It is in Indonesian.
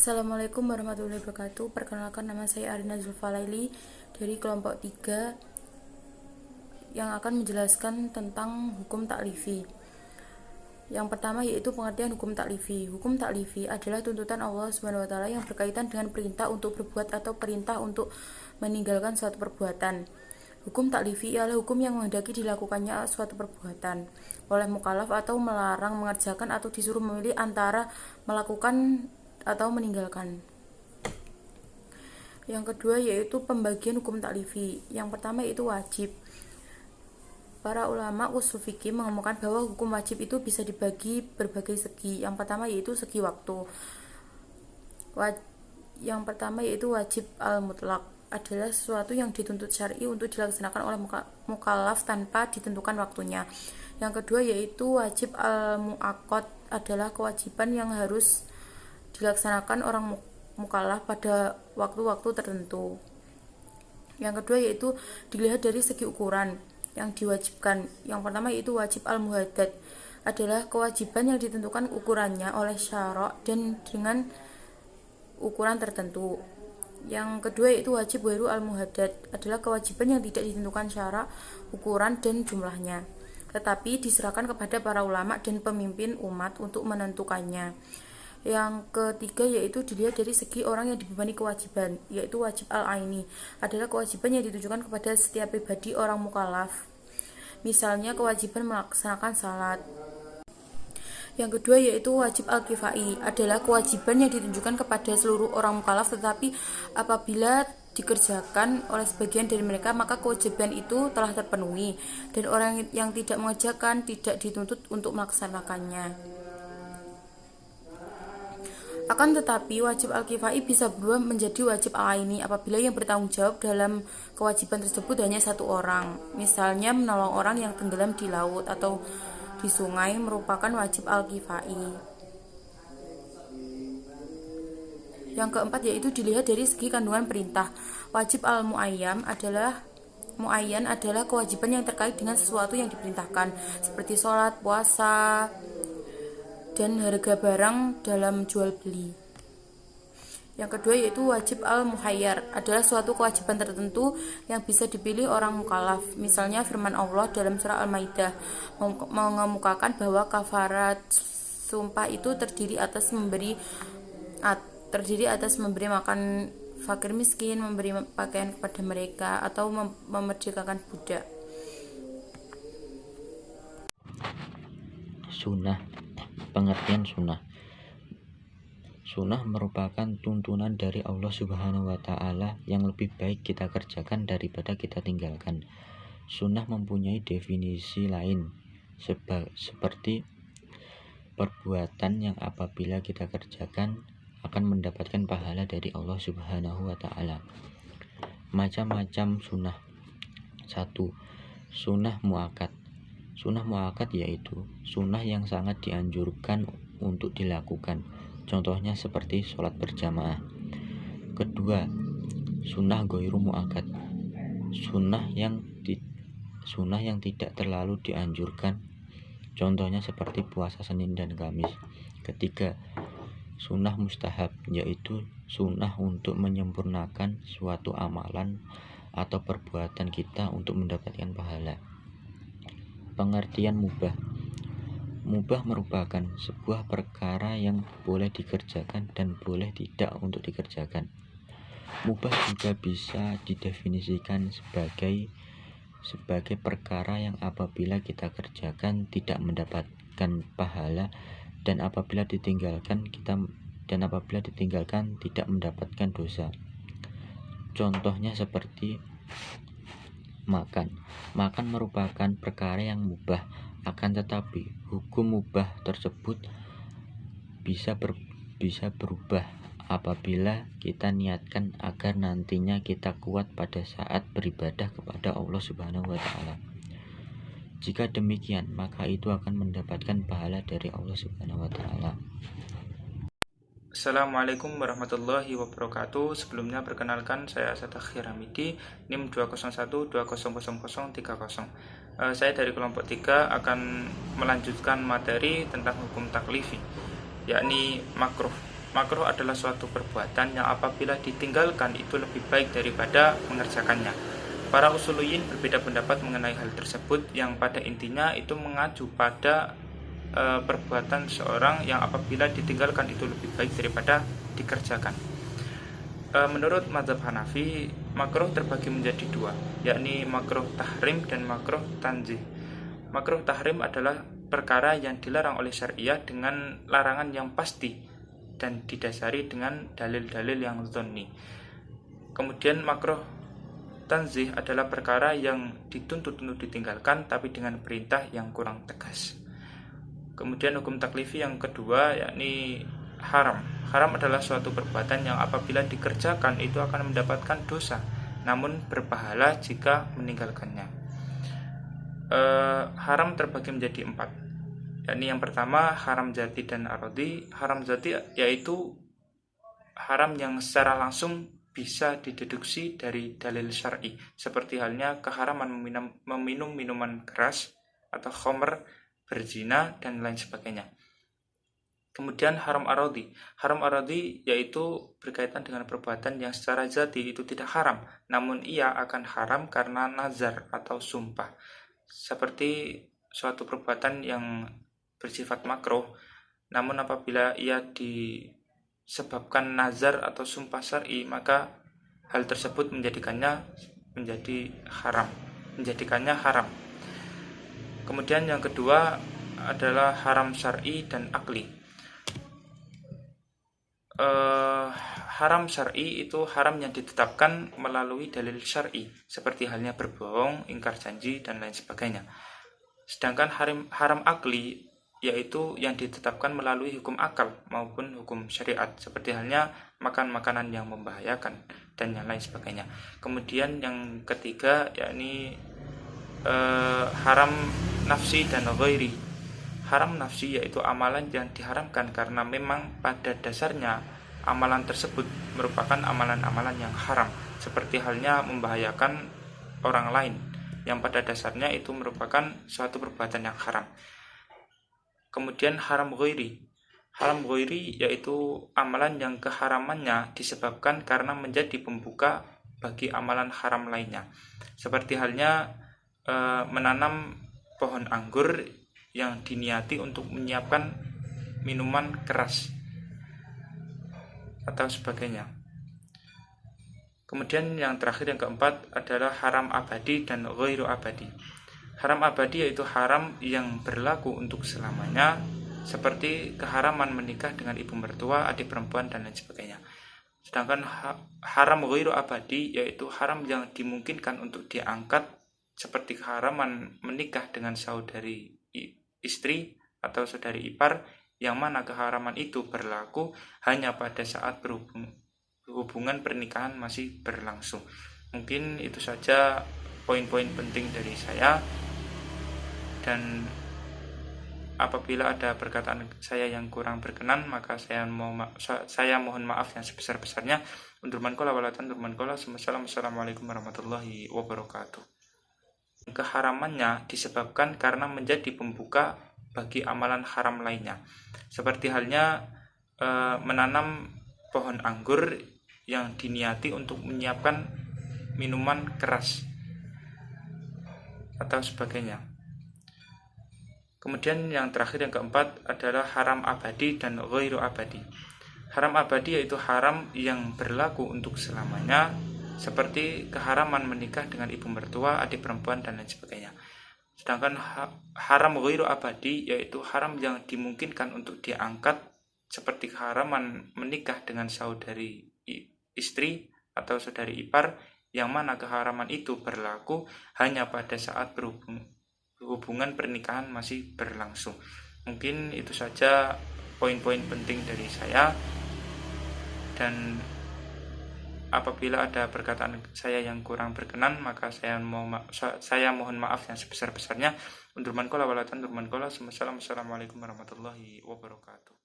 Assalamualaikum warahmatullahi wabarakatuh. Perkenalkan, nama saya Arina Zulfalaili dari kelompok 3 yang akan menjelaskan tentang hukum taklifi. Yang pertama yaitu pengertian hukum taklifi. Hukum taklifi adalah tuntutan Allah SWT yang berkaitan dengan perintah untuk berbuat atau perintah untuk meninggalkan suatu perbuatan. Hukum taklifi ialah hukum yang menghendaki dilakukannya suatu perbuatan oleh mukallaf atau melarang mengerjakan atau disuruh memilih antara melakukan atau meninggalkan. Yang kedua yaitu pembagian hukum taklifi. Yang pertama yaitu wajib. Para ulama ushul fikih mengemukakan bahwa hukum wajib itu bisa dibagi berbagai segi. Yang pertama yaitu segi waktu. Yang pertama yaitu wajib al-mutlaq, adalah sesuatu yang dituntut syar'i untuk dilaksanakan oleh mukallaf tanpa ditentukan waktunya. Yang kedua yaitu wajib al-muaqqad, adalah kewajiban yang harus dilaksanakan orang mukallaf pada waktu-waktu tertentu. Yang kedua yaitu dilihat dari segi ukuran yang diwajibkan. Yang pertama yaitu wajib al-muhaddad, adalah kewajiban yang ditentukan ukurannya oleh syara' dan dengan ukuran tertentu. Yang kedua yaitu wajib ghairu al-muhaddad, adalah kewajiban yang tidak ditentukan syara', ukuran dan jumlahnya, tetapi diserahkan kepada para ulama dan pemimpin umat untuk menentukannya. Yang ketiga yaitu dilihat dari segi orang yang dibebani kewajiban, yaitu wajib al-aini, adalah kewajiban yang ditujukan kepada setiap pribadi orang mukallaf. Misalnya kewajiban melaksanakan salat. Yang kedua yaitu wajib al-kifai, adalah kewajiban yang ditujukan kepada seluruh orang mukallaf, tetapi apabila dikerjakan oleh sebagian dari mereka maka kewajiban itu telah terpenuhi dan orang yang tidak mengerjakan tidak dituntut untuk melaksanakannya. Akan tetapi wajib al-kifai bisa berubah menjadi wajib al-aini apabila yang bertanggung jawab dalam kewajiban tersebut hanya satu orang. Misalnya menolong orang yang tenggelam di laut atau di sungai merupakan wajib al-kifai. Yang keempat yaitu dilihat dari segi kandungan perintah. Wajib al-muayyan adalah kewajiban yang terkait dengan sesuatu yang diperintahkan, seperti sholat, puasa, dan harga barang dalam jual beli. Yang kedua yaitu wajib al-muhayyar, adalah suatu kewajiban tertentu yang bisa dipilih orang mukallaf. Misalnya firman Allah dalam surah Al-Maidah mengemukakan bahwa kafarat sumpah itu terdiri atas memberi makan fakir miskin, memberi pakaian kepada mereka, atau memerdekakan budak. Sunnah. Pengertian sunnah. Sunnah merupakan tuntunan dari Allah Subhanahu wa Ta'ala yang lebih baik kita kerjakan daripada kita tinggalkan. Sunnah mempunyai definisi lain seperti perbuatan yang apabila kita kerjakan akan mendapatkan pahala dari Allah Subhanahu wa Ta'ala. Macam-macam sunnah. 1. Sunnah muakkad. Sunnah muakkad yaitu sunnah yang sangat dianjurkan untuk dilakukan. Contohnya seperti sholat berjamaah. Kedua, sunnah ghairu muakkad. Sunnah yang tidak terlalu dianjurkan. Contohnya seperti puasa Senin dan Kamis. Ketiga, sunnah mustahab, yaitu sunnah untuk menyempurnakan suatu amalan atau perbuatan kita untuk mendapatkan pahala. Pengertian mubah. Mubah merupakan sebuah perkara yang boleh dikerjakan dan boleh tidak untuk dikerjakan. Mubah juga bisa didefinisikan sebagai perkara yang apabila kita kerjakan tidak mendapatkan pahala dan apabila ditinggalkan tidak mendapatkan dosa. Contohnya seperti makan. Makan merupakan perkara yang mubah, akan tetapi hukum mubah tersebut bisa berubah apabila kita niatkan agar nantinya kita kuat pada saat beribadah kepada Allah Subhanahu wa Ta'ala. Jika demikian, maka itu akan mendapatkan pahala dari Allah Subhanahu wa Ta'ala. Assalamualaikum warahmatullahi wabarakatuh. Sebelumnya perkenalkan, saya Satakhir Hamidi, NIM 201200030. Saya dari kelompok 3 akan melanjutkan materi tentang hukum taklifi, yakni makruh. makruh adalah suatu perbuatan yang apabila ditinggalkan itu lebih baik daripada mengerjakannya. Para usuliyin berbeda pendapat mengenai hal tersebut, yang pada intinya itu mengacu pada perbuatan seorang yang apabila ditinggalkan itu lebih baik daripada dikerjakan. Menurut mazhab Hanafi, makruh terbagi menjadi dua, yakni makruh tahrim dan makruh tanzih. Makruh tahrim adalah perkara yang dilarang oleh syariah dengan larangan yang pasti dan didasari dengan dalil-dalil yang dzanni. Kemudian makruh tanzih adalah perkara yang dituntut untuk ditinggalkan tapi dengan perintah yang kurang tegas. Kemudian hukum taklifi yang kedua yakni haram. Haram adalah suatu perbuatan yang apabila dikerjakan itu akan mendapatkan dosa, namun berpahala jika meninggalkannya. Haram terbagi menjadi 4, yakni yang pertama haram zati dan arodi. Haram zati yaitu haram yang secara langsung bisa dideduksi dari dalil syar'i, seperti halnya keharaman meminum minuman keras atau khamr, berzina dan lain sebagainya. Kemudian haram arodi. Haram arodi yaitu berkaitan dengan perbuatan yang secara zati itu tidak haram, namun ia akan haram karena nazar atau sumpah. Seperti suatu perbuatan yang bersifat makruh, namun apabila ia disebabkan nazar atau sumpah syar'i, maka hal tersebut menjadikannya haram. Kemudian yang kedua adalah haram syar'i dan akli. Haram syar'i itu haram yang ditetapkan melalui dalil syar'i, seperti halnya berbohong, ingkar janji dan lain sebagainya. Sedangkan haram akli yaitu yang ditetapkan melalui hukum akal maupun hukum syariat, seperti halnya makan makanan yang membahayakan dan yang lain sebagainya. Kemudian yang ketiga yakni haram nafsi dan ghairi. Haram nafsi yaitu amalan yang diharamkan karena memang pada dasarnya amalan tersebut merupakan amalan-amalan yang haram, seperti halnya membahayakan orang lain yang pada dasarnya itu merupakan suatu perbuatan yang haram. Kemudian haram ghairi. Haram ghairi yaitu amalan yang keharamannya disebabkan karena menjadi pembuka bagi amalan haram lainnya, seperti halnya menanam pohon anggur yang diniati untuk menyiapkan minuman keras atau sebagainya. Kemudian yang terakhir, yang keempat adalah haram abadi dan ghairu abadi. Haram abadi yaitu haram yang berlaku untuk selamanya, seperti keharaman menikah dengan ibu mertua, adik perempuan dan lain sebagainya. Sedangkan haram ghairu abadi yaitu haram yang dimungkinkan untuk diangkat, seperti keharaman menikah dengan saudari istri atau saudari ipar, yang mana keharaman itu berlaku hanya pada saat hubungan pernikahan masih berlangsung. Mungkin itu saja poin-poin penting dari saya, dan apabila ada perkataan saya yang kurang berkenan maka saya mohon maaf yang sebesar-besarnya. Assalamualaikum warahmatullahi wabarakatuh. Keharamannya disebabkan karena menjadi pembuka bagi amalan haram lainnya, seperti halnya menanam pohon anggur yang diniati untuk menyiapkan minuman keras atau sebagainya. Kemudian yang terakhir, yang keempat adalah haram abadi dan ghairu abadi. Haram abadi yaitu haram yang berlaku untuk selamanya, seperti keharaman menikah dengan ibu mertua, adik perempuan dan lain sebagainya. Sedangkan haram ghairu abadi yaitu haram yang dimungkinkan untuk diangkat, seperti keharaman menikah dengan saudari istri atau saudari ipar, yang mana keharaman itu berlaku hanya pada saat hubungan pernikahan masih berlangsung. Mungkin itu saja poin-poin penting dari saya, dan apabila ada perkataan saya yang kurang berkenan maka saya mohon maaf yang sebesar-besarnya. Assalamualaikum warahmatullahi wabarakatuh.